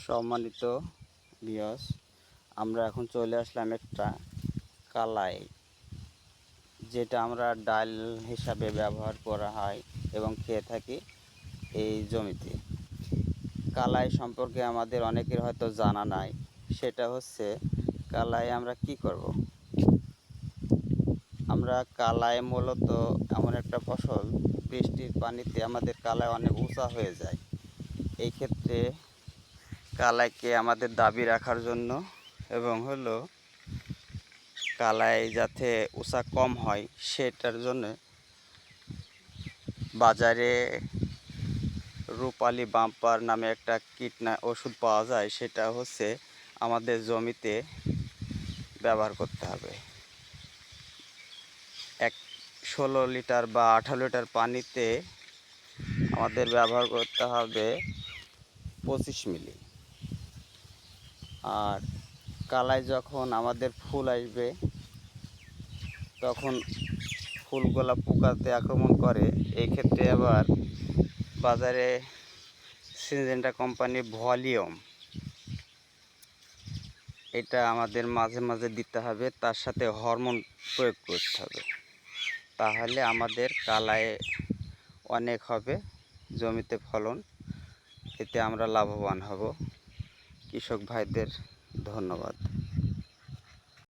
সম্মানিত ভিউয়ার্স, আমরা এখন চলে আসলাম একটা কালাই, যেটা আমরা ডাল হিসাবে ব্যবহার করা হয় এবং খেয়ে থাকি এই জমিতে। কালাই সম্পর্কে আমাদের অনেকের হয়তো জানা নাই। সেটা হচ্ছে, কালাই আমরা কি করব? আমরা কালাই মূলত এমন একটা ফসল, বৃষ্টির পানিতে আমাদের কালাই অনেক উঁচা হয়ে যায়। এই ক্ষেত্রে কালাইকে আমাদের দাবি রাখার জন্য এবং কালাই যাতে উঁচা কম হয় সেটার জন্য বাজারে রূপালি বাম্পার নামে একটা ওষুধ পাওয়া যায়। সেটা হচ্ছে আমাদের জমিতে ব্যবহার করতে হবে। 16 লিটার বা 18 লিটার পানিতে আমাদের ব্যবহার করতে হবে 25 মিলি। আর কালাই যখন আমাদের ফুল আসবে, তখন ফুলগুলা পোকাতে আক্রমণ করে। এই ক্ষেত্রে আবার বাজারে সিনজেন্টা কোম্পানির ভলিউম, এটা আমাদের মাঝে মাঝে দিতে হবে। তার সাথে হরমোন প্রয়োগ করতে হবে, তাহলে আমাদের কালাই অনেক হবে, জমিতে ফলন, এতে আমরা লাভবান হব। কৃষক ভাইদের ধন্যবাদ।